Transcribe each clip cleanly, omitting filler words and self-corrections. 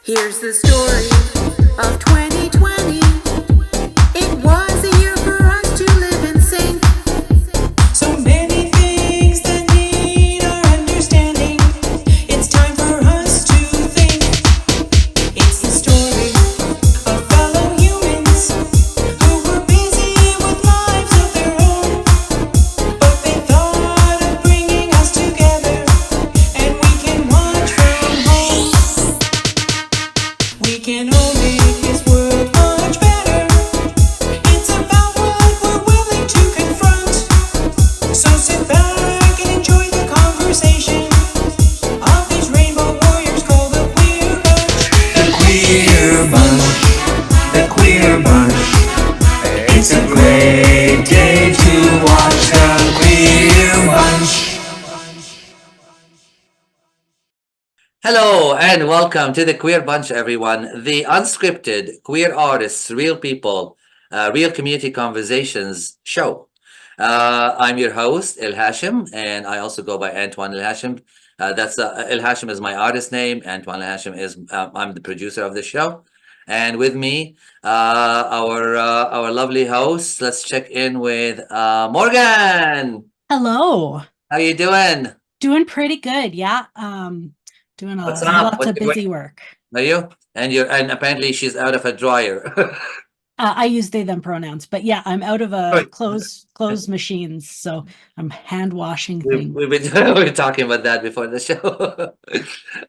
Here's the story of 2020. It was a year for us to live in sync. So many things that need our understanding. It's time for us to think. It's the story of fellow humans who were busy with lives of their own. But they thought of bringing us together, and we can watch from home. We can all make this world much better. It's about what we're willing to confront. So sit back and enjoy the conversation of these rainbow warriors called the Queer Bunch. The Queer Bunch. The Queer Bunch. It's a great day to watch the Queer Bunch. Hello and welcome to the Queer Bunch, everyone. The unscripted queer artists, real people, real community conversations show. I'm your host, Elhashem, and I also go by Antoine Elhashem. Elhashem is my artist name. Antoine Elhashem is I'm the producer of the show, and with me, our lovely host. Let's check in with Morgan. Hello. How you doing? Doing pretty good. Yeah. Doing What's up? lots What's of your busy work. Are you? And apparently she's out of a dryer. I use they them pronouns, but yeah, I'm out of Right. clothes machines, so I'm hand washing We've, things. we've been we were talking about that before the show.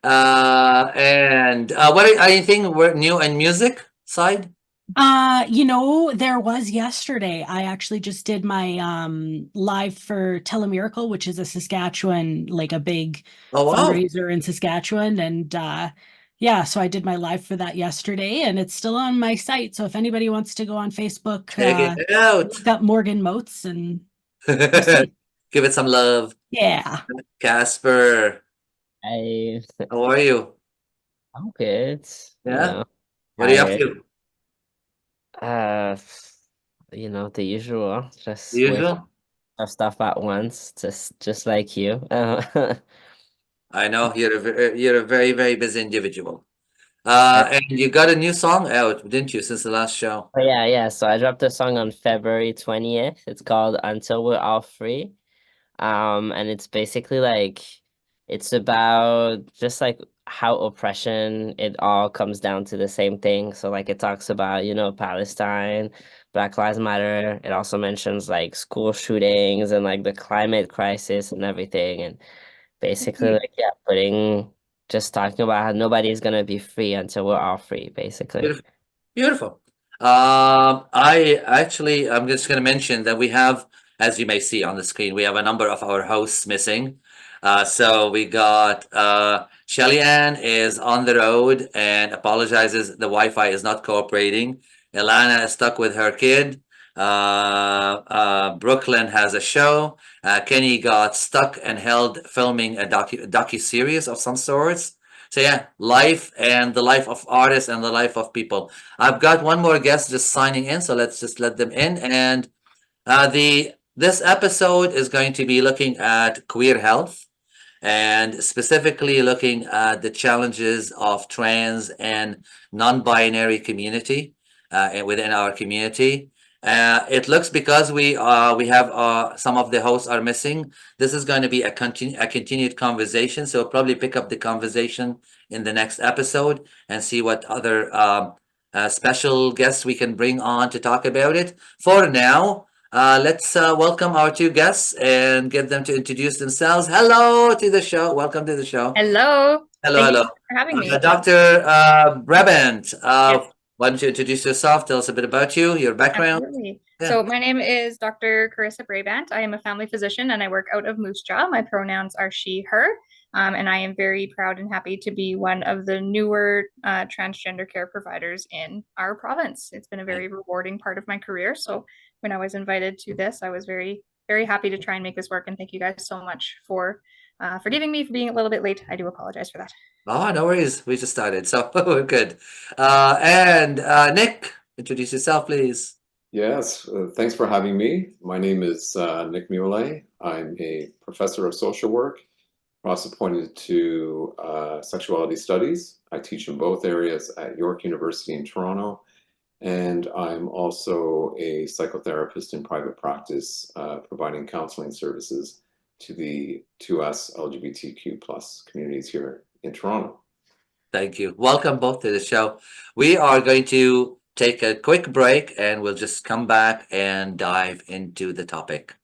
And what are anything new in music side? There was yesterday. I actually just did my live for Tell a Miracle, which is a Saskatchewan, like a big Oh wow! fundraiser in Saskatchewan. And yeah, so I did my live for that yesterday, and it's still on my site. So if anybody wants to go on Facebook, Check it out. look up Morgan Moats and Give it some love. yeah. I How are you? I'm good. Yeah? What are you up tired. to? The usual. Just The usual? of stuff at once, just like you. I know you're a very, very busy individual. And you got a new song out, didn't you, since the last show? But yeah. So I dropped a song on February 20th. It's called Until We're All Free. And it's basically like it's about just like how oppression, it all comes down to the same thing. So like it talks about, Palestine, Black Lives Matter. It also mentions like school shootings and like the climate crisis and everything. And basically like just talking about how nobody's gonna be free until we're all free, basically. Beautiful. Beautiful. I'm just going to mention that we have, as you may see on the screen, we have a number of our hosts missing. So we got Shelly-Ann is on the road and apologizes. The Wi-Fi is not cooperating. Elana is stuck with her kid. Brooklyn has a show. Kenney got stuck and held filming a docu-series of some sorts. So yeah, life and the life of artists and the life of people. I've got one more guest just signing in, so let's just let them in. And this episode is going to be looking at queer health and specifically looking at the challenges of trans and non-binary community within our community. It looks because we have some of the hosts are missing. This is going to be a continued conversation, so we'll probably pick up the conversation in the next episode and see what other special guests we can bring on to talk about it. For now, let's welcome our two guests and get them to introduce themselves. Hello to the show. Welcome to the show. Hello. Hello, Thank hello. you for having me. Dr. Brabant. Yes. Why don't you introduce yourself? Tell us a bit about you, your background. Absolutely. Yeah. So my name is Dr. Carissa Brabant. I am a family physician and I work out of Moose Jaw. My pronouns are she, her. And I am very proud and happy to be one of the newer transgender care providers in our province. It's been a very rewarding part of my career. So when I was invited to this, I was very, very happy to try and make this work. And thank you guys so much for forgiving me for being a little bit late. I do apologize for that. Oh, no worries. We just started, so we're good. And Nick, introduce yourself, please. Yes, thanks for having me. My name is Nick Muley. I'm a professor of social work cross-appointed to sexuality studies. I teach in both areas at York University in Toronto. And I'm also a psychotherapist in private practice, providing counseling services to us LGBTQ plus communities here in Toronto. Thank you. Welcome both to the show. We are going to take a quick break and we'll just come back and dive into the topic.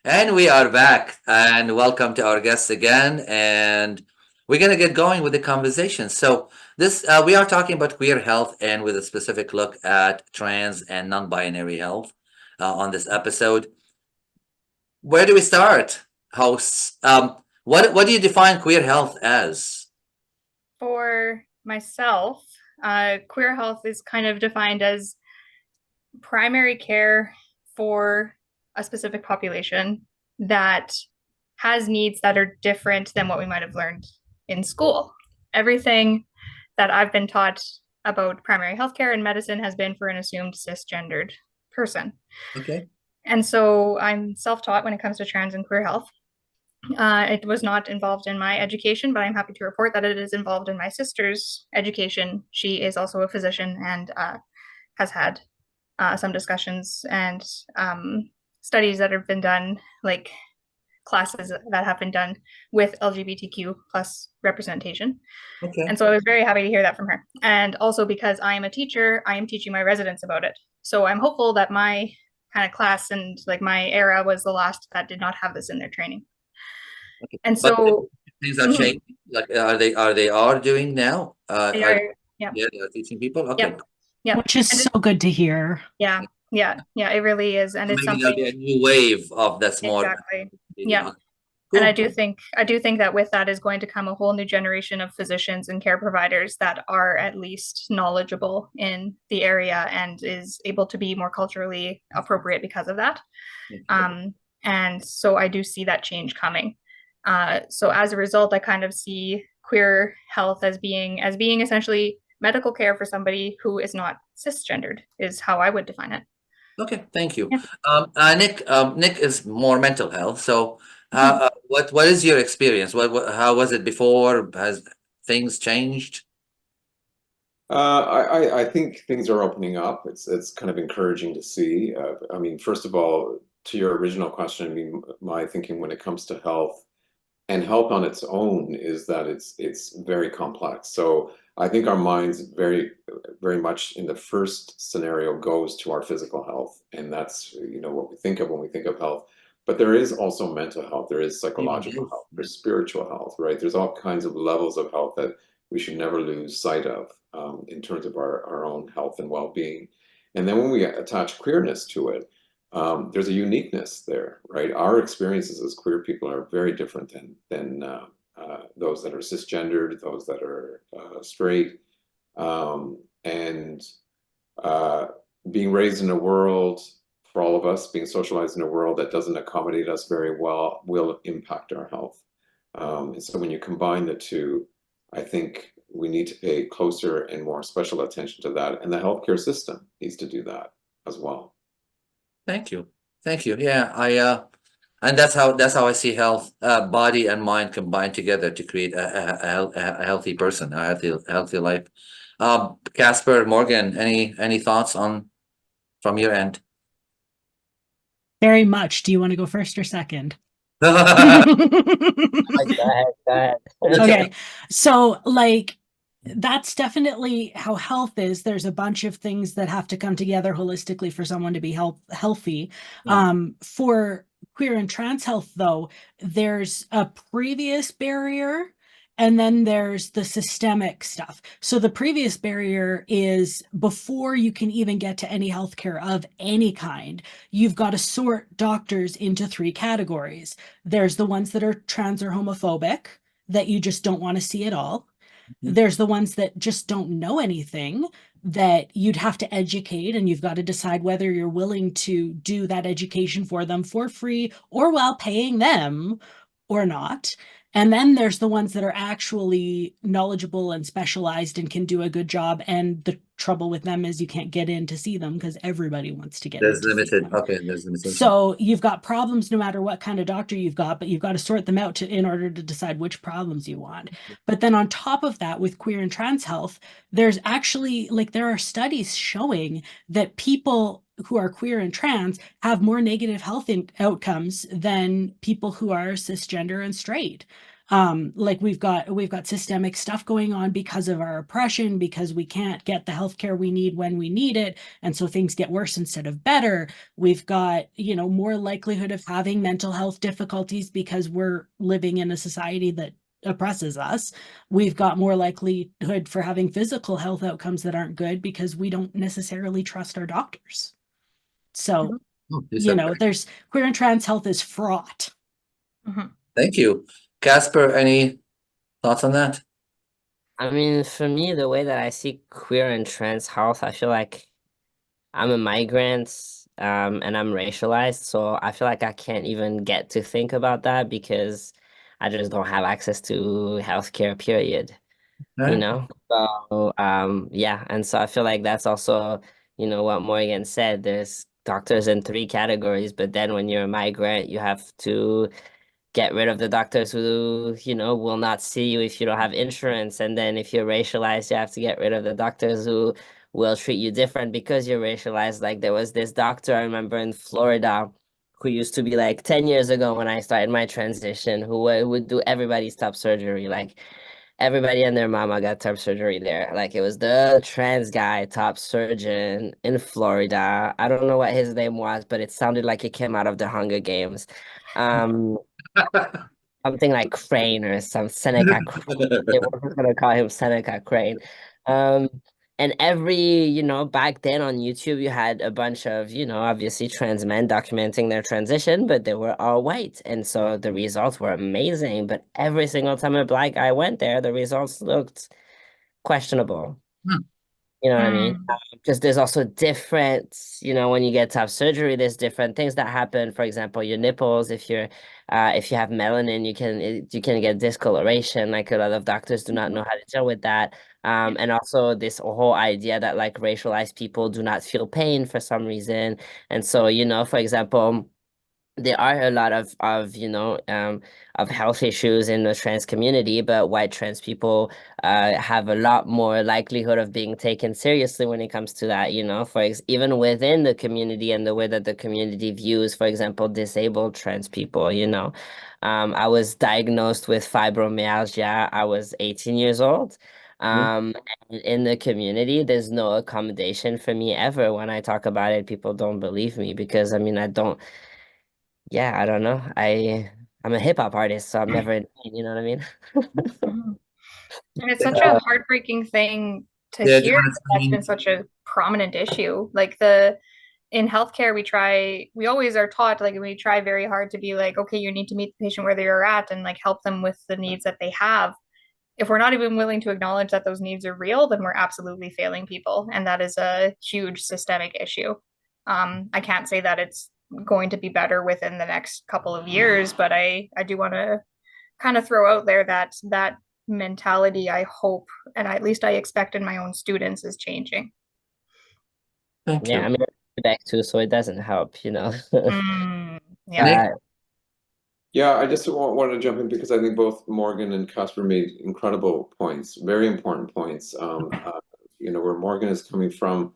And we are back, and welcome to our guests again. And we're gonna get going with the conversation. So this we are talking about queer health, and with a specific look at trans and non-binary health on this episode. Where do we start, hosts? What do you define queer health as? For myself, queer health is kind of defined as primary care for a specific population that has needs that are different than what we might have learned in school. Everything that I've been taught about primary healthcare and medicine has been for an assumed cisgendered person. Okay. And so I'm self-taught when it comes to trans and queer health. It was not involved in my education, but I'm happy to report that it is involved in my sister's education. She is also a physician and has had some discussions and studies that have been done, like classes that have been done with LGBTQ plus representation. Okay. And so I was very happy to hear that from her. And also because I am a teacher, I am teaching my residents about it. So I'm hopeful that my kind of class and like my era was the last that did not have this in their training. Okay. And But so things are changing. Like are they doing now? they are, yeah, Yeah, they are teaching people. Okay. Yep. Yeah, Which is so good to hear. yeah, it really is. And it's Maybe there'll be something a new wave of that's more. exactly. Yeah. Cool. And I do think that with that is going to come a whole new generation of physicians and care providers that are at least knowledgeable in the area and is able to be more culturally appropriate because of that. And so I do see that change coming. So as a result, I kind of see queer health as being essentially medical care for somebody who is not cisgendered, is how I would define it. Okay, thank you. Yeah. Nick is more mental health. So, what is your experience? How was it before? Has things changed? I think things are opening up. It's kind of encouraging to see. I mean, first of all, to your original question, I mean, my thinking when it comes to health and health on its own is that it's very complex. So I think our minds very much in the first scenario goes to our physical health, and that's what we think of when we think of health. But there is also mental health, there is psychological health, there's spiritual health, right? There's all kinds of levels of health that we should never lose sight of in terms of our own health and well-being. And then when we attach queerness to it, there's a uniqueness there, right? Our experiences as queer people are very different than those that are cisgendered, those that are straight, and being raised in a world, for all of us, being socialized in a world that doesn't accommodate us very well will impact our health. And so when you combine the two, I think we need to pay closer and more special attention to that, and the healthcare system needs to do that as well. Thank you. Yeah, and that's how I see health, body and mind combined together to create a healthy person, a healthy life. Cxsper, Morgan, any thoughts from your end? Very much. Do you want to go first or second? Go ahead. Okay. So that's definitely how health is. There's a bunch of things that have to come together holistically for someone to be healthy. For queer and trans health, though, there's a previous barrier And then there's the systemic stuff. So the previous barrier is before you can even get to any healthcare of any kind, you've got to sort doctors into 3 categories. There's the ones that are trans or homophobic that you just don't want to see at all. There's the ones that just don't know anything that you'd have to educate, and you've got to decide whether you're willing to do that education for them for free or while paying them or not. And then there's the ones that are actually knowledgeable and specialized and can do a good job. And the trouble with them is you can't get in to see them because everybody wants to get in There's to see limited. them. Okay, there's limited. So you've got problems no matter what kind of doctor you've got, but you've got to sort them out in order to decide which problems you want. But then on top of that, with queer and trans health, there's actually, like, there are studies showing that people who are queer and trans have more negative health outcomes than people who are cisgender and straight. Like we've got systemic stuff going on because of our oppression, because we can't get the healthcare we need when we need it, and so things get worse instead of better. We've got, you know, more likelihood of having mental health difficulties because we're living in a society that oppresses us. We've got more likelihood for having physical health outcomes that aren't good because we don't necessarily trust our doctors. So, Oh, you know, there's queer and trans health is fraught. Thank you. Casper, any thoughts on that? I mean, for me, the way that I see queer and trans health, I feel like I'm a migrant, and I'm racialized, so I feel like I can't even get to think about that because I just don't have access to healthcare, period. You Right. know? So, yeah, and so I feel like that's also, you know, what Morgan said. There's doctors in 3 categories, but then when you're a migrant, you have to get rid of the doctors who, you know, will not see you if you don't have insurance. And then if you're racialized, you have to get rid of the doctors who will treat you different because you're racialized. Like there was this doctor I remember in Florida who used to be like 10 years ago when I started my transition, who would do everybody's top surgery. Like everybody and their mama got top surgery there. Like it was the trans guy, top surgeon in Florida. I don't know what his name was, but it sounded like it came out of the Hunger Games. Something like Crane or some Seneca Crane. They were gonna call him Seneca Crane. Um, and every, you know, back then on YouTube, you had a bunch of, you know, obviously trans men documenting their transition, but they were all white. And so the results were amazing. But every single time a Black guy went there, the results looked questionable. You know what I mean? Because there's also different, you know, when you get top surgery, there's different things that happen. For example, your nipples, if you have melanin, you can get discoloration. Like a lot of doctors do not know how to deal with that. And also this whole idea that like racialized people do not feel pain for some reason. And so, you know, for example, there are a lot of you know of health issues in the trans community, but white trans people have a lot more likelihood of being taken seriously when it comes to that, you know, even within the community and the way that the community views, for example, disabled trans people, you know. I was diagnosed with fibromyalgia. I was 18 years old. And in the community, there's no accommodation for me ever. When I talk about it, people don't believe me because I mean, I don't know. I'm a hip hop artist, so I'm never in pain, you know what I mean? And it's such a heartbreaking thing to Yeah, hear that that's been such a prominent issue. Like in healthcare, we always are taught, like we try very hard to be like, okay, you need to meet the patient where they are at and like help them with the needs that they have. If we're not even willing to acknowledge that those needs are real, then we're absolutely failing people. And that is a huge systemic issue. I can't say that it's going to be better within the next couple of years, but I do want to kind of throw out there that that mentality, I hope, and at least I expect in my own students, is changing. Thank Yeah, you. I mean, back too, so it doesn't help, you know. Yeah. Yeah, I just wanted to jump in because I think both Morgan and Casper made incredible points, very important points. You know, where Morgan is coming from,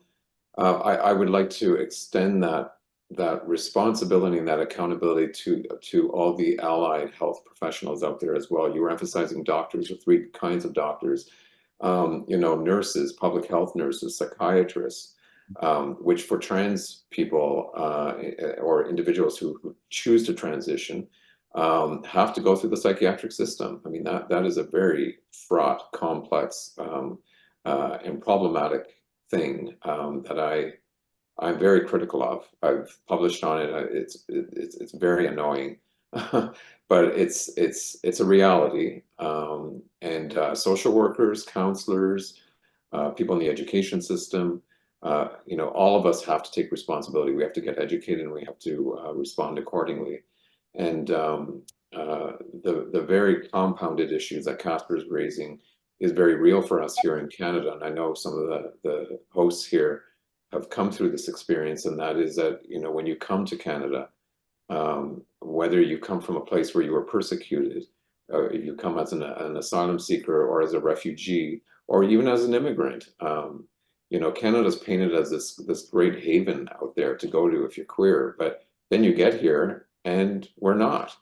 I would like to extend that responsibility and that accountability to all the allied health professionals out there as well. You were emphasizing doctors, or 3 kinds of doctors. You know, nurses, public health nurses, psychiatrists, which for trans people or individuals who choose to transition, have to go through the psychiatric system. I mean, that is a very fraught, complex, and problematic thing that I'm very critical of. I've published on it. It's very annoying, but it's a reality. And social workers, counselors, people in the education system, all of us have to take responsibility. We have to get educated, and we have to respond accordingly. And the very compounded issues that Casper is raising is very real for us here in Canada. And I know some of the hosts here have come through this experience, and that is that, when you come to Canada, whether you come from a place where you were persecuted, or if you come as an asylum seeker or as a refugee, or even as an immigrant, Canada's painted as this great haven out there to go to if you're queer, but then you get here and we're not.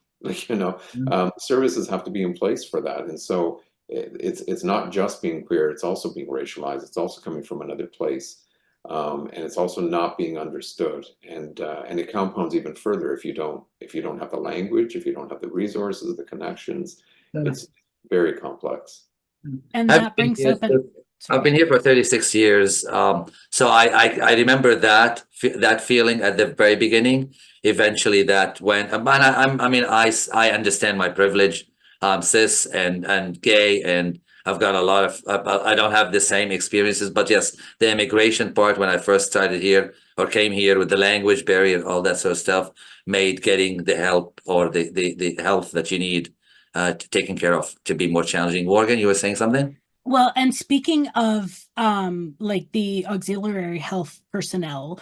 Services have to be in place for that, and so it's not just being queer; it's also being racialized. It's also coming from another place. And it's also not being understood, and it compounds even further if you don't have the language, if you don't have the resources, the connections. It's very complex. And I've that been brings here up an for, I've been here for 36 years. So I remember that feeling at the very beginning. Eventually that went, I understand my privilege. I'm cis and gay, and I've got a lot of, I don't have the same experiences, but yes, the immigration part when I first started here or came here with the language barrier, all that sort of stuff made getting the help or the health that you need taken care of to be more challenging. Morgan, you were saying something? Well, and speaking of like the auxiliary health personnel,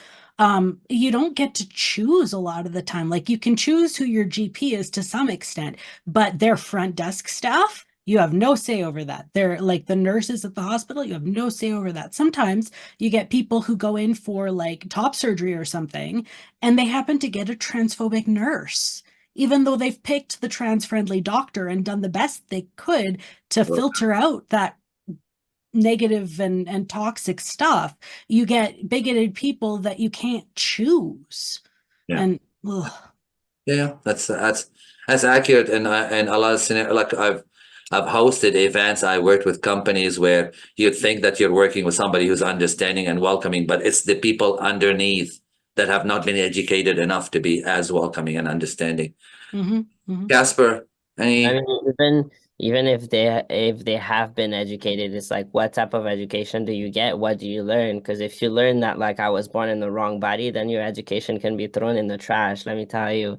you don't get to choose a lot of the time. Like you can choose who your GP is to some extent, but their front desk staff, you have no say over that. They're like the nurses at the hospital, you have no say over that. Sometimes you get people who go in for like top surgery or something, and they happen to get a transphobic nurse, even though they've picked the trans-friendly doctor and done the best they could to filter out that negative and toxic stuff. You get bigoted people that you can't choose. Yeah. And ugh. Yeah, that's accurate. And a lot of like I've hosted events. I worked with companies where you'd think that you're working with somebody who's understanding and welcoming, but it's the people underneath that have not been educated enough to be as welcoming and understanding. Cxsper, any? I mean, even if they have been educated, it's like, what type of education do you get? What do you learn? Because if you learn that like I was born in the wrong body, then your education can be thrown in the trash. Let me tell you.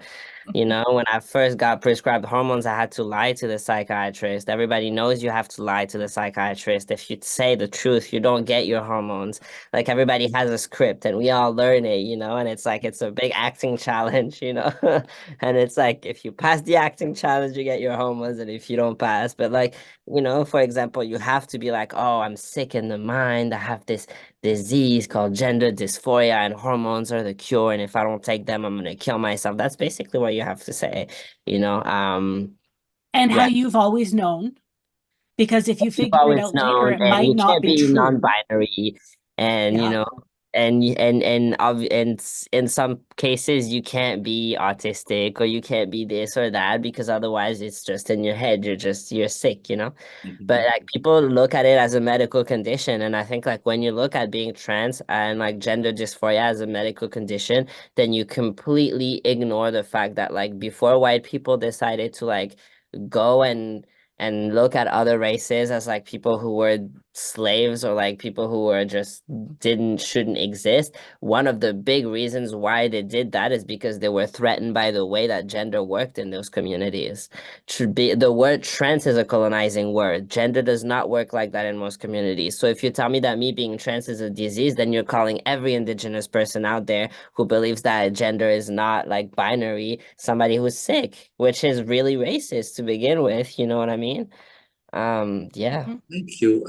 When I first got prescribed hormones, I had to lie to the psychiatrist. Everybody knows you have to lie to the psychiatrist. If you say the truth, you don't get your hormones. Like everybody has a script and we all learn it, and it's like it's a big acting challenge, And it's like if you pass the acting challenge, you get your hormones, and if you don't pass, but like, for example, you have to be like, oh, I'm sick in the mind. I have this disease called gender dysphoria, and hormones are the cure, and if I don't take them, I'm gonna kill myself. That's basically what you have to say, And yeah. how you've always known, because if you You've figure it always out later, known, it and might you not can't be be true. non-binary, and Yeah. and in some cases you can't be autistic or you can't be this or that, because otherwise it's just in your head. You're sick, But like people look at it as a medical condition, and I think like when you look at being trans and like gender dysphoria as a medical condition, then you completely ignore the fact that like before white people decided to like go and look at other races as like people who were slaves or like people who were just shouldn't exist. One of the big reasons why they did that is because they were threatened by the way that gender worked in those communities. The word trans is a colonizing word. Gender does not work like that in most communities. So if you tell me that me being trans is a disease, then you're calling every indigenous person out there who believes that gender is not like binary somebody who's sick, which is really racist to begin with. You know what I mean? Yeah. Thank you.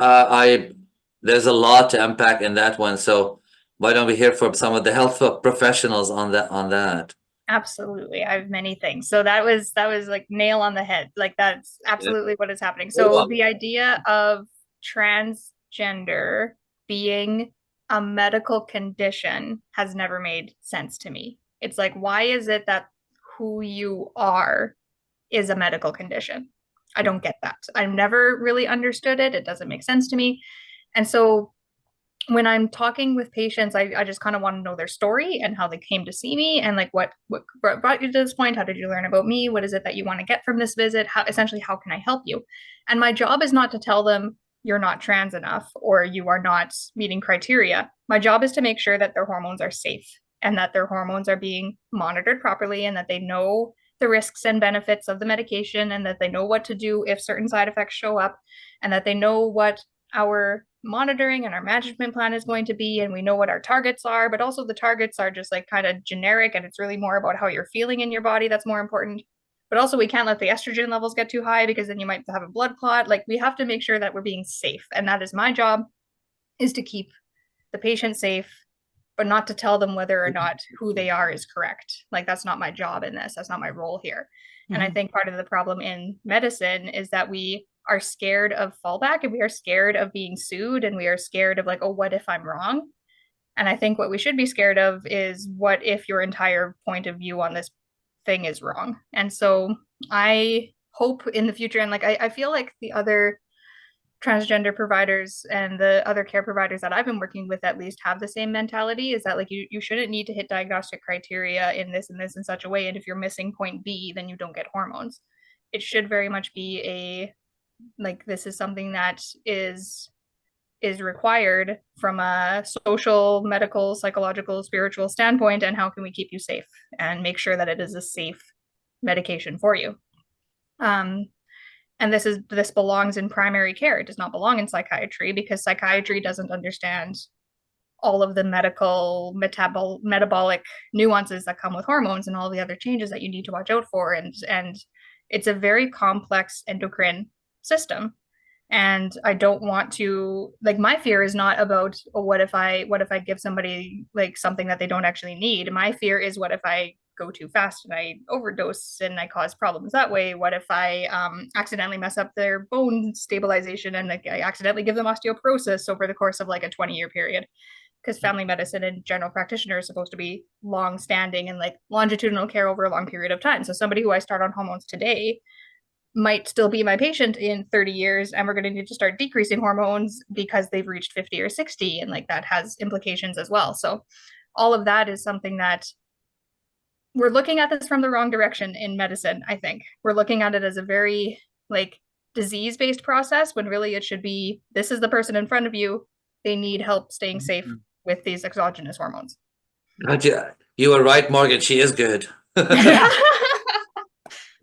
There's a lot to unpack in that one. So why don't we hear from some of the health professionals on that? Absolutely. I have many things. So that was like nail on the head. Like that's absolutely what is happening. So the idea of transgender being a medical condition has never made sense to me. It's like, why is it that who you are is a medical condition. I don't get that. I've never really understood it. It doesn't make sense to me. And so when I'm talking with patients, I just kind of want to know their story and how they came to see me and like what brought you to this point. How did you learn about me? What is it that you want to get from this visit? How essentially, how can I help you? And my job is not to tell them you're not trans enough or you are not meeting criteria. My job is to make sure that their hormones are safe and that their hormones are being monitored properly and that they know the risks and benefits of the medication and that they know what to do if certain side effects show up and that they know what our monitoring and our management plan is going to be and we know what our targets are, but also the targets are just like kind of generic and it's really more about how you're feeling in your body that's more important. But also we can't let the estrogen levels get too high because then you might have a blood clot. Like we have to make sure that we're being safe, and that is my job, is to keep the patient safe, but not to tell them whether or not who they are is correct. Like that's not my job in this. That's not my role here. And I think part of the problem in medicine is that we are scared of fallback and we are scared of being sued and we are scared of like, oh, what if I'm wrong? And I think what we should be scared of is what if your entire point of view on this thing is wrong. And so I hope in the future, and like I feel like the other transgender providers and the other care providers that I've been working with at least have the same mentality, is that like you shouldn't need to hit diagnostic criteria in this and this in such a way, and if you're missing point B then you don't get hormones. It should very much be a like this is something that is required from a social, medical, psychological, spiritual standpoint, and how can we keep you safe and make sure that it is a safe medication for you. And this belongs in primary care. It does not belong in psychiatry because psychiatry doesn't understand all of the medical metabolic nuances that come with hormones and all the other changes that you need to watch out for. And it's a very complex endocrine system. And I don't want to, like, my fear is not about, oh, what if I give somebody like something that they don't actually need? My fear is, what if I go too fast and I overdose and I cause problems that way? What if I accidentally mess up their bone stabilization and like I accidentally give them osteoporosis over the course of like a 20-year period? Because family medicine and general practitioner is supposed to be long-standing and like longitudinal care over a long period of time. So somebody who I start on hormones today might still be my patient in 30 years, and we're going to need to start decreasing hormones because they've reached 50 or 60, and like that has implications as well. So all of that is something that we're looking at this from the wrong direction in medicine. I think we're looking at it as a very like disease-based process when really it should be, this is the person in front of you, they need help staying safe with these exogenous hormones. You were right, Morgan. She is good.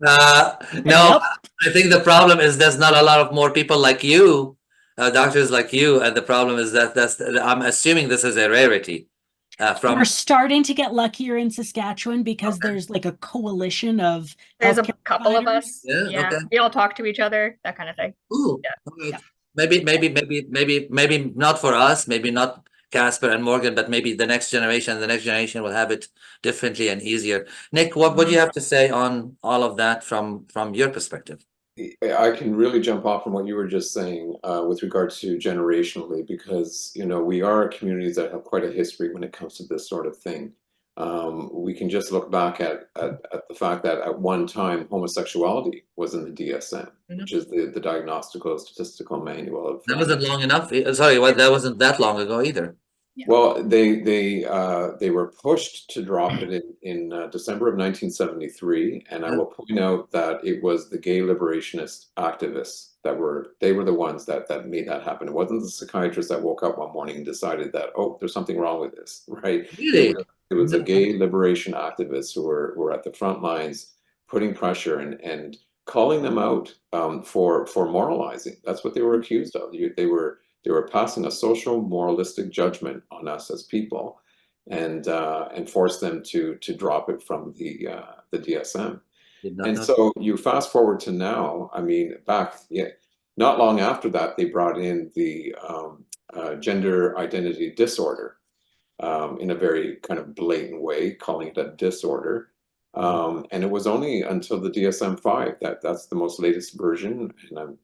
No, Yep. I think the problem is there's not a lot of more people like you, doctors like you, and the problem is that I'm assuming this is a rarity. We're starting to get luckier in Saskatchewan because there's like a coalition of There's a healthcare couple of providers. us. Yeah, okay. We all talk to each other, that kind of thing. Ooh, Yeah. all right. Yeah. Maybe not for us, maybe not Casper and Morgan, but maybe the next generation will have it differently and easier. Nick, what do you have to say on all of that from your perspective? I can really jump off from what you were just saying with regard to generationally, because we are communities that have quite a history when it comes to this sort of thing. We can just look back at the fact that at one time homosexuality was in the DSM, which is the Diagnostical Statistical Manual of. That wasn't long enough. Sorry, that wasn't that long ago either. Yeah. Well, they were pushed to drop it in December of 1973, and I will point out that it was the gay liberationist activists that were the ones that made that happen. It wasn't the psychiatrists that woke up one morning and decided that, oh, there's something wrong with this, right? Really? It was the gay liberation activists who were at the front lines putting pressure and calling them out for moralizing. That's what they were accused of. They were passing a social moralistic judgment on us as people, and forced them to drop it from the DSM. And so you fast forward to now. I mean, not long after that, they brought in the gender identity disorder in a very kind of blatant way, calling it a disorder. And it was only until the DSM-5 that's the most latest version, and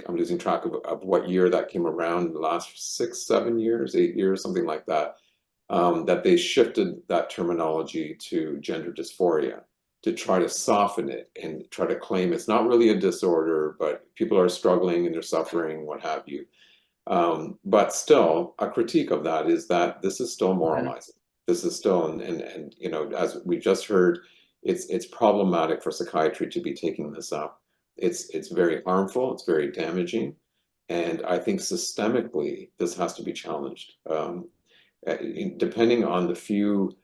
I'm losing track of what year that came around, in the last 6, 7 years, 8 years, something like that, that they shifted that terminology to gender dysphoria. to try to soften it and try to claim it's not really a disorder, but people are struggling and they're suffering, what have you. But still, a critique of that is that this is still moralizing. This is still, and you know, as we just heard, it's problematic for psychiatry to be taking this up. It's very harmful. It's very damaging, and I think systemically this has to be challenged. Depending on the few,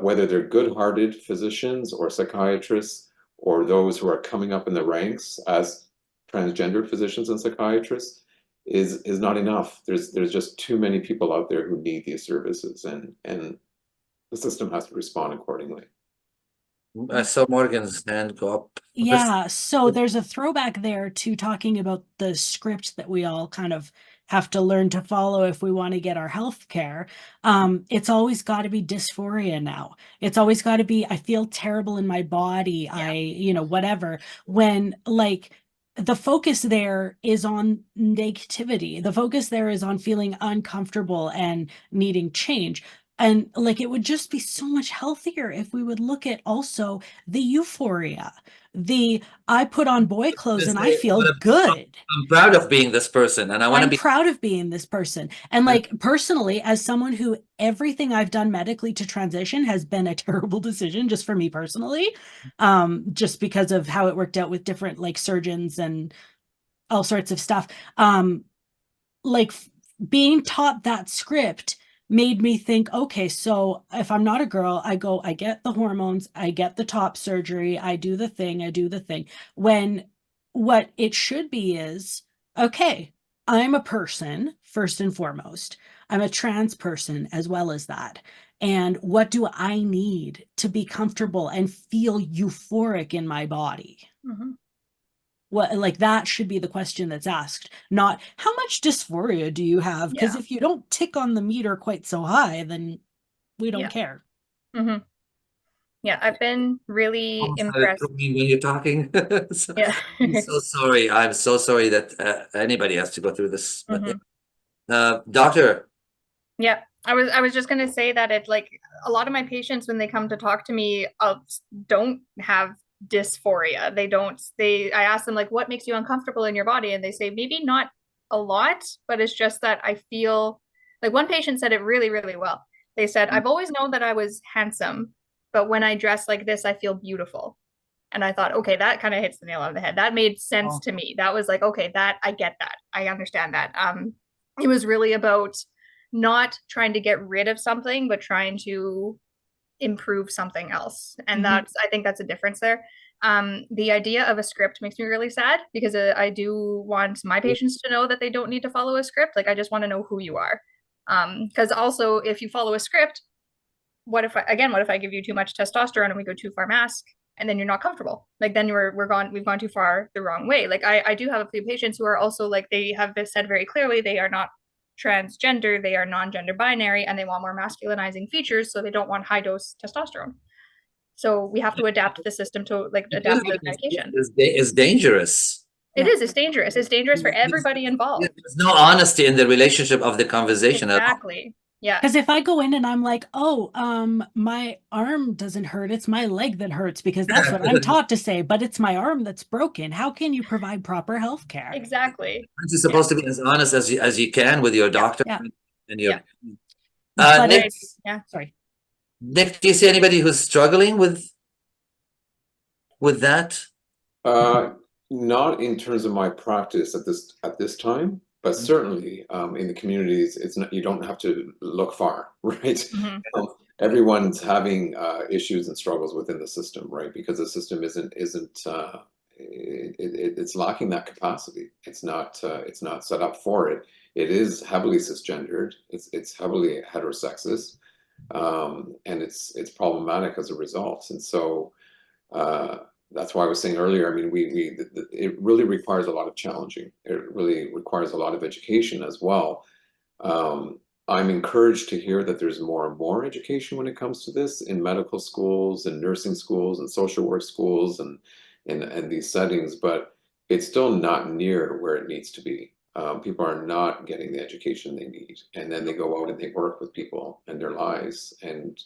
whether they're good-hearted physicians or psychiatrists, or those who are coming up in the ranks as transgendered physicians and psychiatrists, is not enough. There's just too many people out there who need these services, and the system has to respond accordingly. I saw Morgan's hand go up. Yeah, so there's a throwback there to talking about the script that we all kind of have to learn to follow if we want to get our health care. It's always got to be dysphoria now. It's always got to be, I feel terrible in my body. Yeah. Whatever. When like the focus there is on negativity. The focus there is on feeling uncomfortable and needing change. And like it would just be so much healthier if we would look at also the euphoria, the I put on boy clothes and I feel good. I'm proud of being this person, and I want to I'm be. proud of being this person. And like personally, as someone who everything I've done medically to transition has been a terrible decision just for me personally, just because of how it worked out with different like surgeons and all sorts of stuff. Being taught that script made me think, okay, so if I'm not a girl, I get the hormones, I get the top surgery, I do the thing. When what it should be is, okay, I'm a person first and foremost. I'm a trans person as well as that. And what do I need to be comfortable and feel euphoric in my body? Mm-hmm. What, like that should be the question that's asked, not how much dysphoria do you have? Because if you don't tick on the meter quite so high, then we don't care. Mm-hmm. Yeah, I've been really impressed. When you're talking. So, Yeah. I'm so sorry. I'm so sorry that anybody has to go through this. But, doctor. Yeah, I was just gonna say that it like a lot of my patients when they come to talk to me don't have dysphoria. I ask them like, what makes you uncomfortable in your body? And they say maybe not a lot, but it's just that I feel like one patient said it really, really well. They said, I've always known that I was handsome, but when I dress like this, I feel beautiful. And I thought, okay, that kind of hits the nail on the head. That made sense to me. That was like, okay, that I get that. I understand that. It was really about not trying to get rid of something, but trying to improve something else. And I think that's a difference there. The idea of a script makes me really sad because I do want my patients to know that they don't need to follow a script. Like I just want to know who you are. Because also if you follow a script, what if I give you too much testosterone and we go too far mask and then you're not comfortable? Like then we've gone too far the wrong way. Like I do have a few patients who are also like, they have said very clearly they are not transgender, they are non-gender binary, and they want more masculinizing features, so they don't want high dose testosterone. So we have to adapt the system to like adapt the medication. It's dangerous. It's dangerous. It's dangerous for everybody involved. There's no honesty in the relationship of the conversation. Exactly. Yeah. Because if I go in and I'm like, oh, my arm doesn't hurt, it's my leg that hurts, because that's what I'm taught to say, but it's my arm that's broken. How can you provide proper health care? Exactly. You're supposed to be as honest as you can with your doctor and your. Nick, sorry. Nick, do you see anybody who's struggling with that? Not in terms of my practice at this time. But certainly, in the communities, it's not. You don't have to look far, right? Everyone's having issues and struggles within the system, right? Because the system isn't. It's lacking that capacity. It's not set up for it. It is heavily cisgendered. It's heavily heterosexist, and it's problematic as a result. And so. That's why I was saying earlier, I mean, it really requires a lot of challenging. It really requires a lot of education as well. I'm encouraged to hear that there's more and more education when it comes to this in medical schools and nursing schools and social work schools and these settings, but it's still not near where it needs to be. People are not getting the education they need. And then they go out and they work with people and their lives, and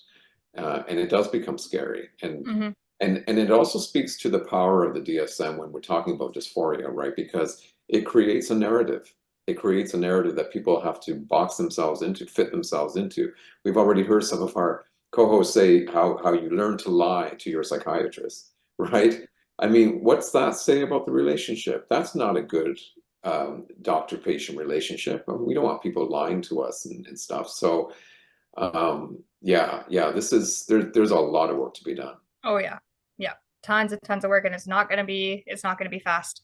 it does become scary. And And it also speaks to the power of the DSM when we're talking about dysphoria, right? Because it creates a narrative. It creates a narrative that people have to box themselves into, fit themselves into. We've already heard some of our co-hosts say how you learn to lie to your psychiatrist, right? I mean, what's that say about the relationship? That's not a good doctor-patient relationship. I mean, we don't want people lying to us and stuff. So yeah, there's a lot of work to be done. Oh yeah. Yeah. Tons and tons of work, and it's not gonna be fast.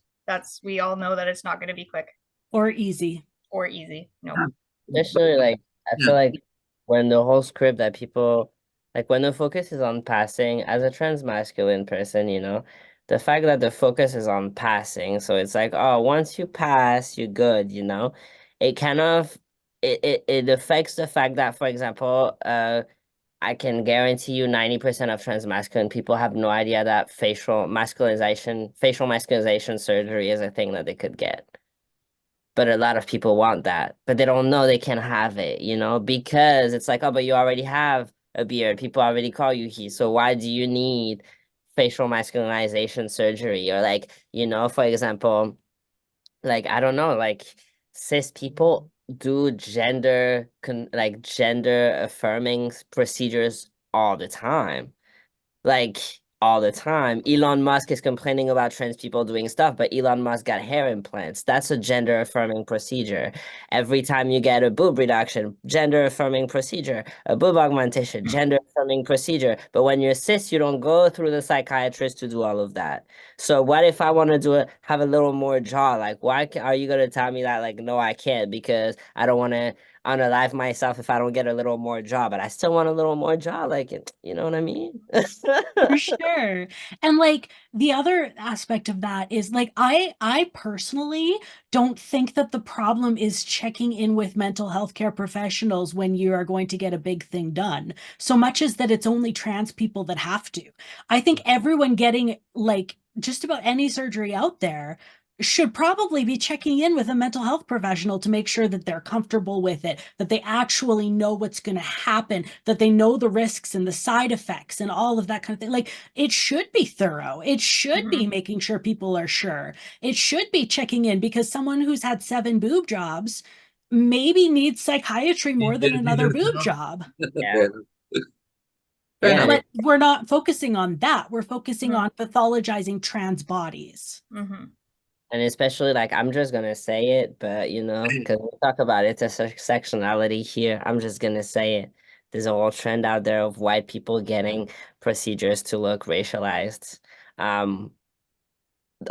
We all know that it's not gonna be quick Or easy. or easy. No. Especially like I Yeah. feel like when the whole script that people like when the focus is on passing as a trans masculine person, the fact that the focus is on passing, so it's like, oh, once you pass, you're good, it kind of it affects the fact that, for example, I can guarantee you 90% of trans masculine people have no idea that facial masculinization surgery is a thing that they could get. But a lot of people want that, but they don't know they can have it, because it's like, oh, but you already have a beard. People already call you he. So why do you need facial masculinization surgery? Or like, for example, like, I don't know, like cis people do gender affirming procedures all the time. Like all the time. Elon Musk is complaining about trans people doing stuff, but Elon Musk got hair implants. That's a gender affirming procedure. Every time you get a boob reduction, gender affirming procedure. A boob augmentation, gender affirming procedure. But when you're cis, you don't go through the psychiatrist to do all of that. So what if I want to have a little more jaw? Like, why are you gonna tell me that? Like, no, I can't because I don't want to unalive myself if I don't get a little more jaw, but I still want a little more jaw. Like, you know what I mean? For sure. And like the other aspect of that is like I personally don't think that the problem is checking in with mental health care professionals when you are going to get a big thing done, so much as that it's only trans people that have to. I think everyone getting like just about any surgery out there should probably be checking in with a mental health professional to make sure that they're comfortable with it, that they actually know what's going to happen, that they know the risks and the side effects and all of that kind of thing. Like it should be thorough. It should be making sure people are sure. It should be checking in because someone who's had 7 boob jobs maybe needs psychiatry more than another boob job. Yeah. Fair Yeah, enough. But we're not focusing on that. We're focusing Mhm. on pathologizing trans bodies. Mm-hmm. and especially like I'm just gonna say it, but because we talk about intersectionality here, I'm just gonna say it. There's a whole trend out there of white people getting procedures to look racialized.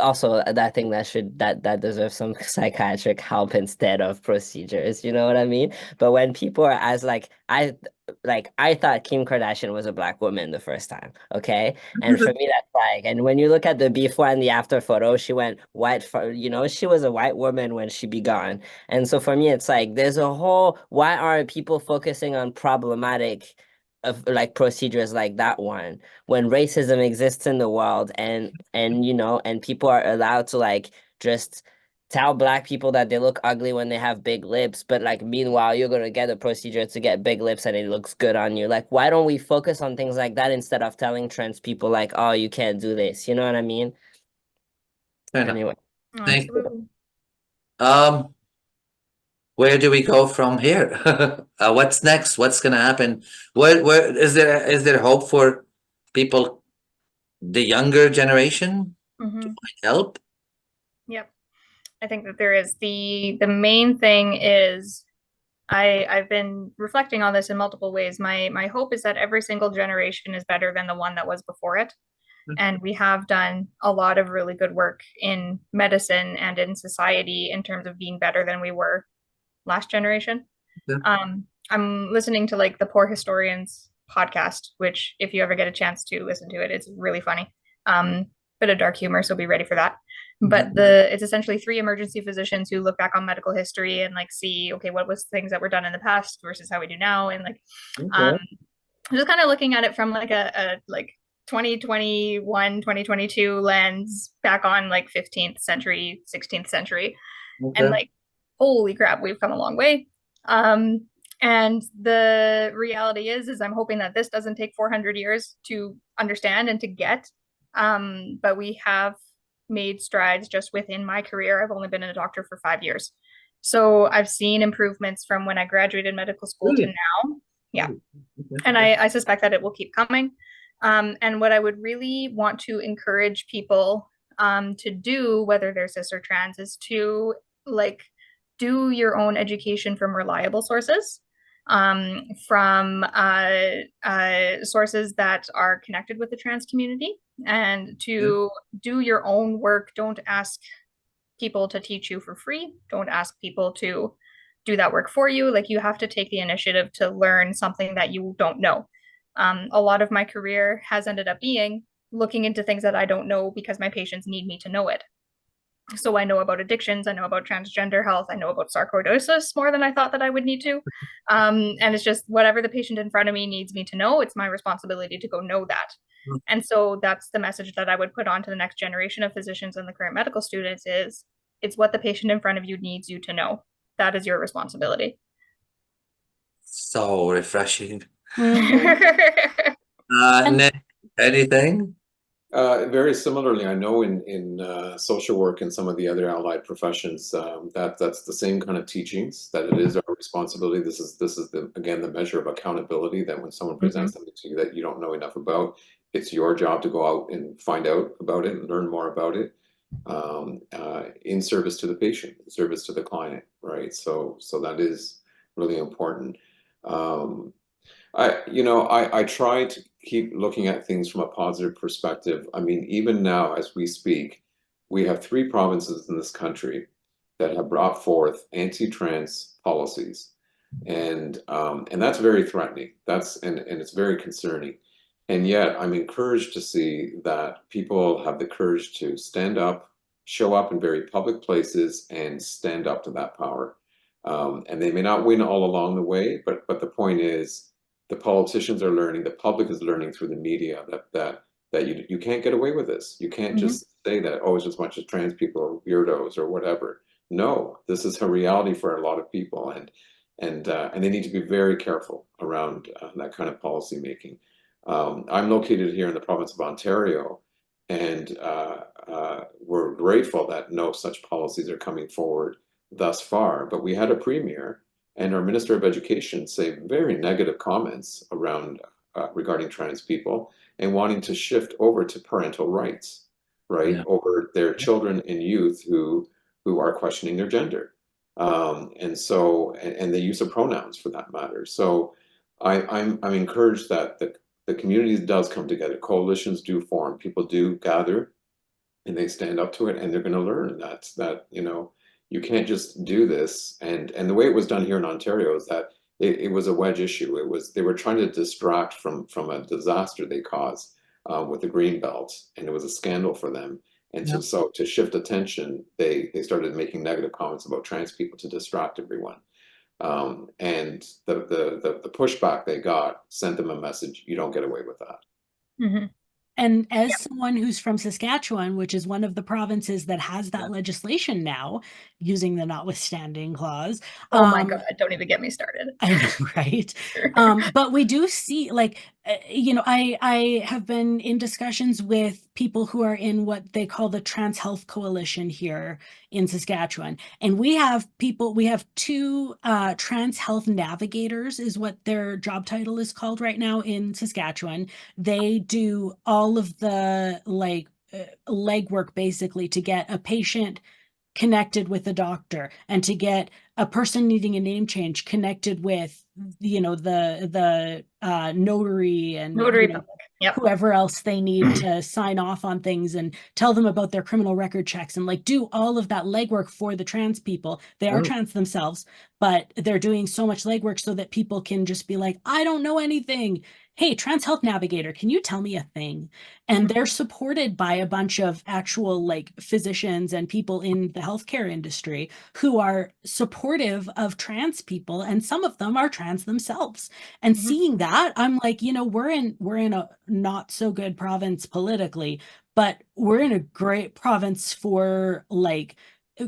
Also, I think that deserves some psychiatric help instead of procedures. You know what I mean? But when people are as I thought Kim Kardashian was a black woman the first time. Okay, and for me that's like, and when you look at the before and the after photo, she went white. She was a white woman when she began. And so for me, it's like there's a whole. Why are people focusing on problematic of like procedures like that one when racism exists in the world and people are allowed to like just tell black people that they look ugly when they have big lips, but like meanwhile you're gonna get a procedure to get big lips and it looks good on you. Like, why don't we focus on things like that instead of telling trans people like, oh, you can't do this, you know what I mean? Fair enough. Anyway, Thank you. Absolutely. Where do we go from here? What's next? What's gonna happen? Where is there hope for people, the younger generation, Mm-hmm. help? Yep. I think that there is the main thing is I've been reflecting on this in multiple ways. My hope is that every single generation is better than the one that was before it. And we have done a lot of really good work in medicine and in society in terms of being better than we were last generation. Yeah. I'm listening to like the Poor Historians podcast, which if you ever get a chance to listen to it, it's really funny. Bit of dark humor, so be ready for that. But it's essentially 3 emergency physicians who look back on medical history and like see, okay, what was things that were done in the past versus how we do now, and like just kind of looking at it from like a like 2021 2022 lens back on like 15th century 16th century and like holy crap, we've come a long way. And the reality is I'm hoping that this doesn't take 400 years to understand and to get. But we have made strides just within my career. I've only been a doctor for 5 years. So I've seen improvements from when I graduated medical school to Really? now. Yeah. Okay. And I suspect that it will keep coming. And what I would really want to encourage people to do, whether they're cis or trans, is to like do your own education from reliable sources, from sources that are connected with the trans community, and to do your own work. Don't ask people to teach you for free. Don't ask people to do that work for you. Like, you have to take the initiative to learn something that you don't know. A lot of my career has ended up being looking into things that I don't know because my patients need me to know it. So I know about addictions, I know about transgender health, I know about sarcoidosis more than I thought that I would need to. And it's just whatever the patient in front of me needs me to know, it's my responsibility to go know that. And so that's the message that I would put on to the next generation of physicians and the current medical students is it's what the patient in front of you needs you to know. That is your responsibility. So refreshing. Mhm. And- Nick, anything? Very similarly, I know in social work and some of the other allied professions, that's the same kind of teachings, that it is our responsibility. This is again the measure of accountability, that when someone presents something to you that you don't know enough about, it's your job to go out and find out about it and learn more about it, in service to the patient, in service to the client, right? So that is really important. I try to keep looking at things from a positive perspective. I mean, even now as we speak, we have 3 provinces in this country that have brought forth anti-trans policies, and that's very threatening. And it's very concerning. And yet, I'm encouraged to see that people have the courage to stand up, show up in very public places, and stand up to that power. And they may not win all along the way, but the point is, the politicians are learning, the public is learning through the media that you can't get away with this. You can't just say that, oh, it's just a bunch of trans people or weirdos or whatever. No, this is a reality for a lot of people, and they need to be very careful around that kind of policy making. I'm located here in the province of Ontario, and we're grateful that no such policies are coming forward thus far. But we had a premier and our Minister of Education say very negative comments around regarding trans people and wanting to shift over to parental rights, right, over their children and youth who are questioning their gender, and the use of pronouns for that matter. So I'm encouraged that the community does come together, coalitions do form, people do gather, and they stand up to it, and they're going to learn that you can't just do this. And the way it was done here in Ontario is that it was a wedge issue. They were trying to distract from a disaster they caused with the green belt, and it was a scandal for them. And so to shift attention, they started making negative comments about trans people to distract everyone. And the pushback they got sent them a message: you don't get away with that. And as someone who's from Saskatchewan, which is one of the provinces that has that legislation now, using the notwithstanding clause. Oh my God, don't even get me started. I know, right? But we do see, like, I have been in discussions with people who are in what they call the Trans Health Coalition here in Saskatchewan. And we have 2 trans health navigators is what their job title is called right now in Saskatchewan. They do all of the legwork basically to get a patient connected with a doctor and to get a person needing a name change connected with the notary and whoever else they need to sign off on things and tell them about their criminal record checks and like do all of that legwork for the trans people. They are trans themselves, but they're doing so much legwork so that people can just be like, I don't know anything. Hey, Trans Health Navigator, can you tell me a thing? And they're supported by a bunch of actual like physicians and people in the healthcare industry who are supportive of trans people, and some of them are trans themselves. And seeing that, I'm like, we're in a not so good province politically, but we're in a great province for like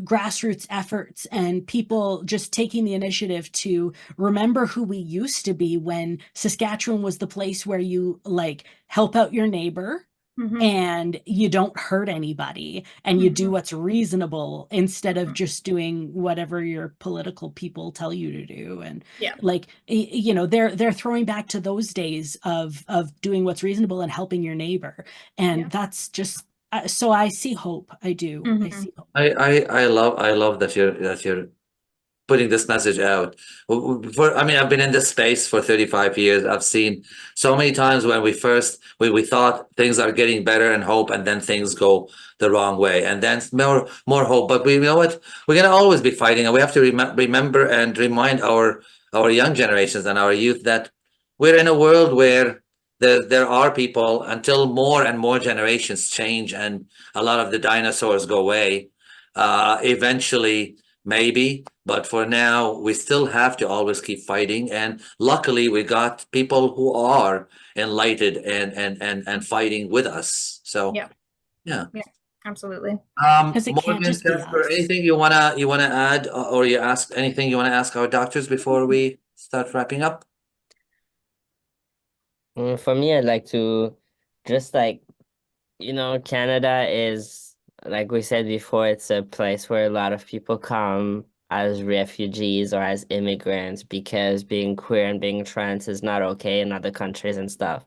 grassroots efforts and people just taking the initiative to remember who we used to be when Saskatchewan was the place where you like help out your neighbor and you don't hurt anybody and you do what's reasonable instead of just doing whatever your political people tell you to do. And Yeah. like you know, they're throwing back to those days of doing what's reasonable and helping your neighbor. And Yeah. that's just so I see hope. I do. I see hope. I love that you're putting this message out. I mean, I've been in this space for 35 years. I've seen so many times when we thought things are getting better and hope, and then things go the wrong way, and then more hope. But we know what, we're gonna always be fighting, and we have to remember and remind our young generations and our youth that we're in a world where there are people, until more and more generations change and a lot of the dinosaurs go away, eventually maybe, but for now we still have to always keep fighting. And luckily we got people who are enlightened and fighting with us. So Yeah. Absolutely. 'Cause it can't Morgan, just be Cxsper, us. anything you wanna add, or you ask anything you wanna ask our doctors before we start wrapping up? For me, I'd like to just like, you know, Canada is, like we said before, it's a place where a lot of people come as refugees or as immigrants because being queer and being trans is not okay in other countries and stuff.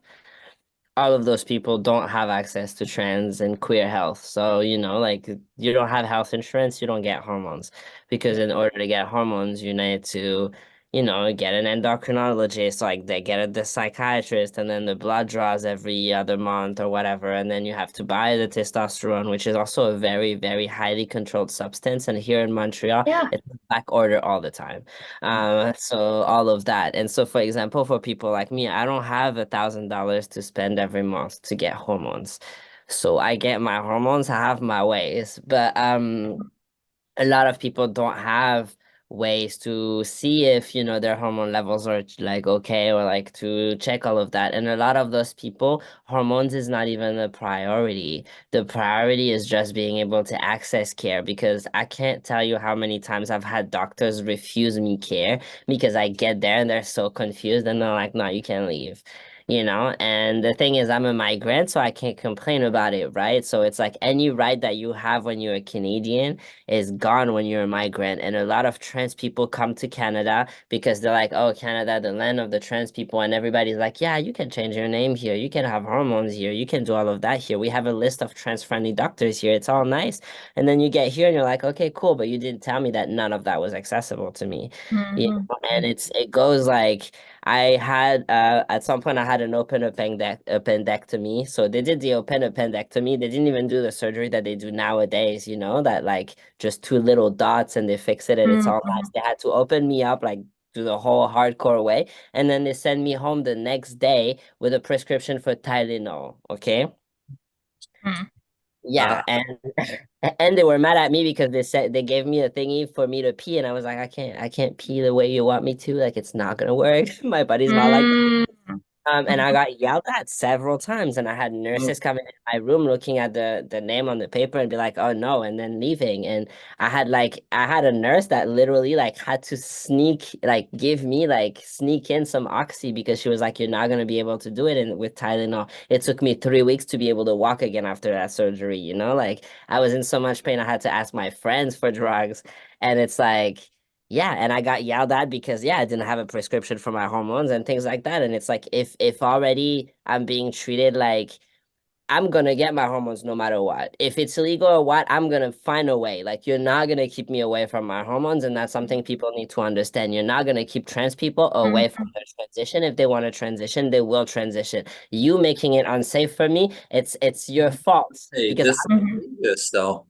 All of those people don't have access to trans and queer health. So, you know, like you don't have health insurance, you don't get hormones. Because in order to get hormones, you need to, you know, get an endocrinologist, like they get the psychiatrist, and then the blood draws every other month or whatever. And then you have to buy the testosterone, which is also a very, very highly controlled substance. And here in Montreal, it's back order all the time. So all of that. And so, for example, for people like me, I don't have $1,000 to spend every month to get hormones. So I get my hormones, I have my ways. But a lot of people don't have ways to see if, you know, their hormone levels are like okay, or like to check all of that. And a lot of those people, hormones is not even a priority. The priority is just being able to access care, because I can't tell you how many times I've had doctors refuse me care because I get there and they're so confused and they're like, no, you can't leave. You know, and the thing is, I'm a migrant, so I can't complain about it, right? So it's like any right that you have when you're a Canadian is gone when you're a migrant. And a lot of trans people come to Canada because they're like, oh, Canada, the land of the trans people. And everybody's like, yeah, you can change your name here. You can have hormones here. You can do all of that here. We have a list of trans-friendly doctors here. It's all nice. And then you get here and you're like, okay, cool. But you didn't tell me that none of that was accessible to me. You know? And it goes like, I had at some point I had an open appendectomy. So they did the open appendectomy. They didn't even do the surgery that they do nowadays, you know, that like just two little dots and they fix it and it's all nice. They had to open me up like do the whole hardcore way. And then they send me home the next day with a prescription for Tylenol. Okay. Yeah, and they were mad at me because they said they gave me a thingy for me to pee, and I was like, I can't pee the way you want me to. Like, it's not gonna work. My body's not like that. And I got yelled at several times, and I had nurses coming in my room looking at the name on the paper and be like, "Oh no," and then leaving. And I had a nurse that literally like had to sneak in some oxy because she was like, "You're not gonna be able to do it." And with Tylenol, it took me 3 weeks to be able to walk again after that surgery. You know, like I was in so much pain, I had to ask my friends for drugs, and it's like. Yeah, and I got yelled at because I didn't have a prescription for my hormones and things like that. And it's like if already I'm being treated like I'm gonna get my hormones no matter what. If it's illegal or what, I'm gonna find a way. Like you're not gonna keep me away from my hormones, and that's something people need to understand. You're not gonna keep trans people away from their transition. If they want to transition, they will transition. You making it unsafe for me, it's your fault. Hey, Because this is though.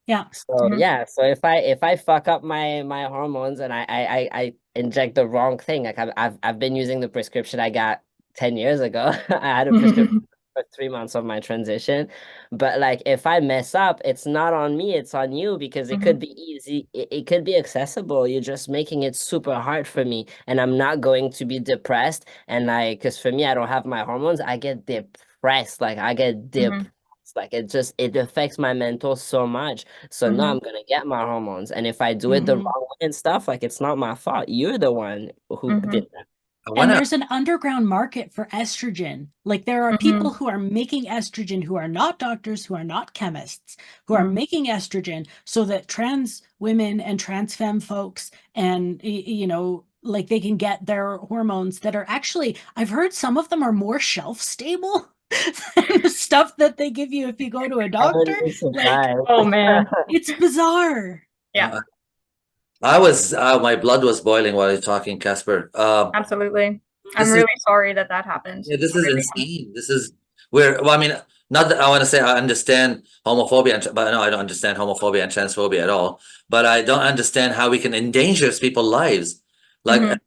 Yeah. so so if I fuck up my hormones and I inject the wrong thing, like I've been using the prescription I got 10 years ago. I had a prescription for 3 months of my transition. But like if I mess up, it's not on me, it's on you because it could be easy, it could be accessible. You're just making it super hard for me. And I'm not going to be depressed. And like, because for me, I don't have my hormones, I get depressed. Like I get depressed. Like it affects my mental so much. So now I'm gonna get my hormones. And if I do it the Mhm. wrong way and stuff, like it's not my fault. You're the one who did that. I And wanna there's an underground market for estrogen. Like there are people who are making estrogen who are not doctors, who are not chemists, who are making estrogen so that trans women and trans femme folks and like they can get their hormones that are actually, I've heard some of them are more shelf stable than the stuff that they give you if you go to a I doctor. wouldn't Like survive. Oh man. it's bizarre. Yeah, I was my blood was boiling while you're talking, Casper. absolutely. I'm This is really sorry that happened. Yeah, this for is everyone. insane. This is where, well, I mean, not that I want to say I understand homophobia, but no, I don't understand homophobia and transphobia at all. But I don't understand how we can endanger people's lives. Like, Mhm.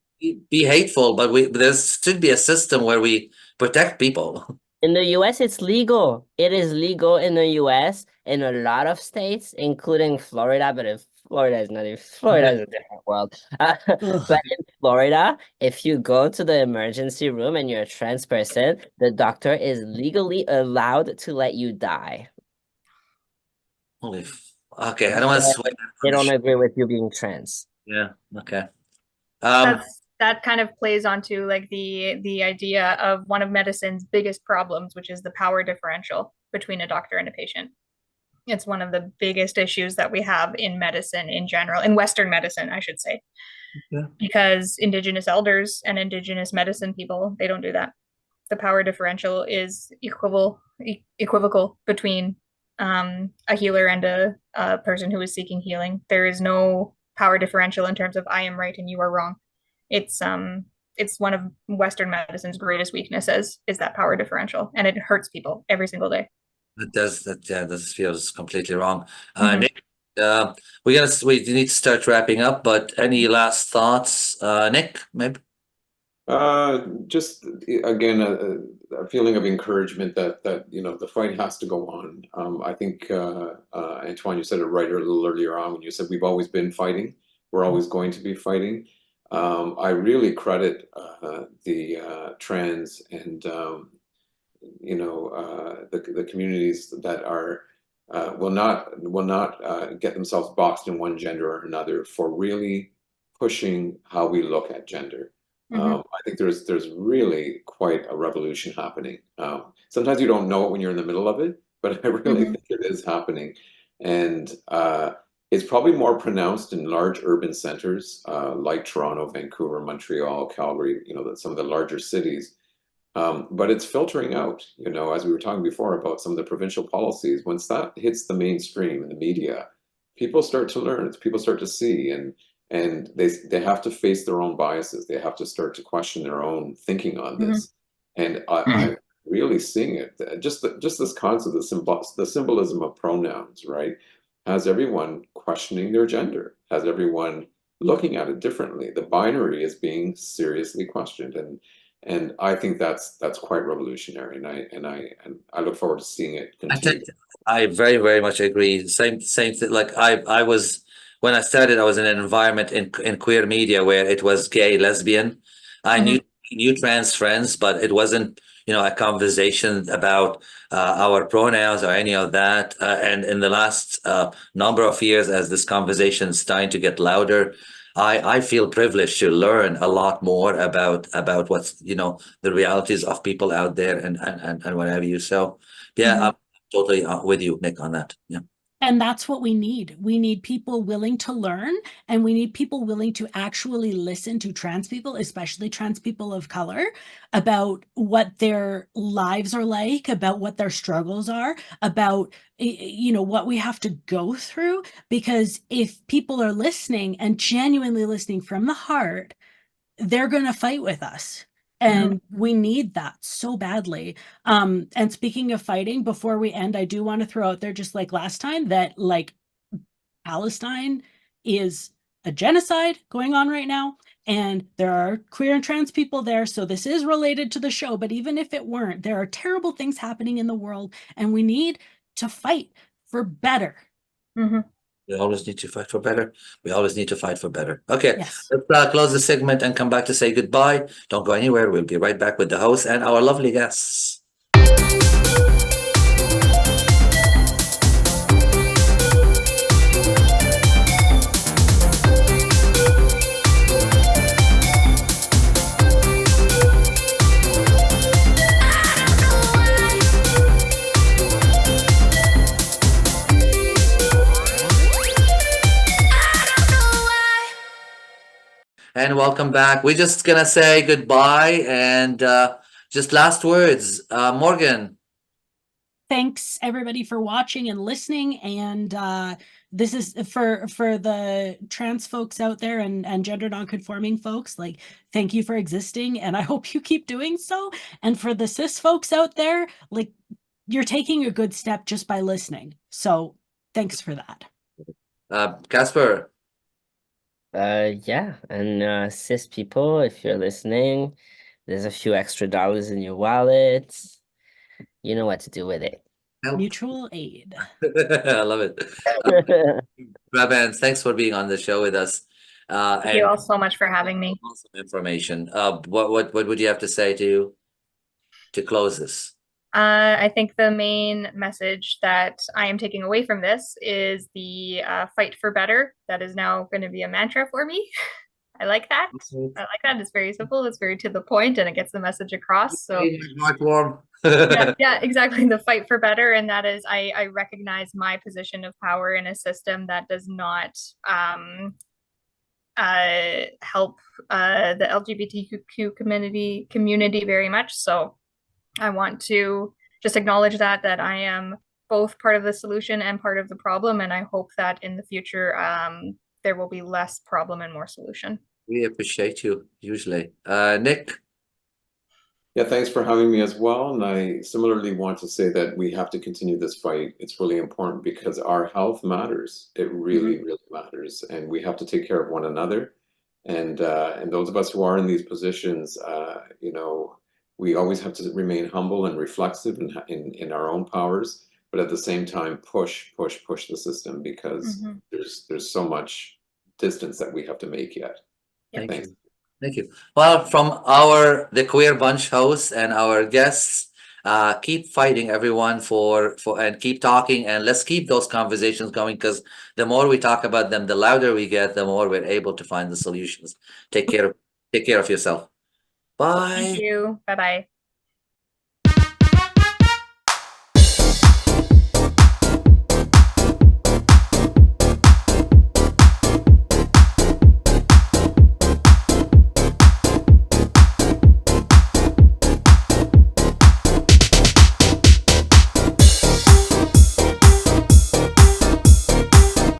be hateful, but there should be a system where we protect people. In the US, it's legal. It is legal in the US in a lot of states, including Florida. But if Florida is not, Florida is a different world. But in Florida, if you go to the emergency room and you're a trans person, the doctor is legally allowed to let you die. Okay, I don't want to sway. They don't agree with you being trans. Yeah, okay. That kind of plays onto like the idea of one of medicine's biggest problems, which is the power differential between a doctor and a patient. It's one of the biggest issues that we have in medicine in general, in Western medicine, I should say. Yeah. Because Indigenous elders and Indigenous medicine people, they don't do that. The power differential is equivocal between a healer and a person who is seeking healing. There is no power differential in terms of I am right and you are wrong. It's one of Western medicine's greatest weaknesses is that power differential, and it hurts people every single day. This feels completely wrong. Mhm. Nick, we need to start wrapping up, but any last thoughts? Nick, maybe? Just again, a feeling of encouragement that the fight has to go on. I think Antoine, you said it right a little earlier on when you said we've always been fighting. We're always going to be fighting. I really credit the trans and the communities that are will not get themselves boxed in one gender or another for really pushing how we look at gender. I think there's really quite a revolution happening. Sometimes you don't know it when you're in the middle of it, but I really think it is happening, and it's probably more pronounced in large urban centers like Toronto, Vancouver, Montreal, Calgary. Some of the larger cities. But it's filtering out, as we were talking before about some of the provincial policies. Once that hits the mainstream in the media, people start to learn, people start to see, and they have to face their own biases. They have to start to question their own thinking on this. And I'm really seeing it. Just this concept, the symbolism of pronouns, right? Has everyone questioning their gender? Has everyone looking at it differently? The binary is being seriously questioned, and I think that's quite revolutionary, and I look forward to seeing it I continue. think I very, very much agree. Same thing. Like I was when I started, I was in an environment in queer media where it was gay, lesbian. I knew trans friends, but it wasn't a conversation about our pronouns or any of that. And in the last number of years, as this conversation is starting to get louder, I feel privileged to learn a lot more about what's the realities of people out there and what have you. So yeah, I'm totally with you, Nick, on that. Yeah. And that's what we need. We need people willing to learn, and we need people willing to actually listen to trans people, especially trans people of color, about what their lives are like, about what their struggles are, about what we have to go through. Because if people are listening and genuinely listening from the heart, they're going to fight with us. And we need that so badly. And speaking of fighting, before we end, I do want to throw out there, just like last time, that like Palestine is a genocide going on right now, and there are queer and trans people there. So this is related to the show, but even if it weren't, there are terrible things happening in the world, and we need to fight for better. We always need to fight for better. We always need to fight for better. Okay, Yes. let's close the segment and come back to say goodbye. Don't go anywhere. We'll be right back with the host and our lovely guests. welcome back. We're just gonna say goodbye and just last words. Morgan. Thanks everybody for watching and listening. And this is for the trans folks out there and gender nonconforming folks, like, thank you for existing, and I hope you keep doing so. And for the cis folks out there, like, you're taking a good step just by listening. So thanks for that. Casper. Yeah, and cis people, if you're listening, there's a few extra dollars in your wallet. You know what to do with it. Mutual aid. I love it. Rabans, thanks for being on the show with us. Thank And you all so much for having me. awesome information. What would you have to say to close this? I think the main message that I am taking away from this is the fight for better. That is now going to be a mantra for me. I like that. I like that. It's very simple. It's very to the point, and it gets the message across. So Warm. yeah, exactly. The fight for better, and that is, I recognize my position of power in a system that does not help the LGBTQ community very much. So I want to just acknowledge that I am both part of the solution and part of the problem, and I hope that in the future there will be less problem and more solution. We appreciate you hugely. Nick. Yeah, thanks for having me as well. And I similarly want to say that we have to continue this fight. It's really important because our health matters. It really, really matters. And we have to take care of one another. And those of us who are in these positions, you know, we always have to remain humble and reflexive in our own powers, but at the same time, push the system, because there's so much distance that we have to make yet. Yep. Thanks. Thank you. Well, from the Queer Bunch hosts and our guests, keep fighting, everyone, for and keep talking, and let's keep those conversations going, because the more we talk about them, the louder we get, the more we're able to find the solutions. Take care of yourself. Bye. Thank you. Bye-bye.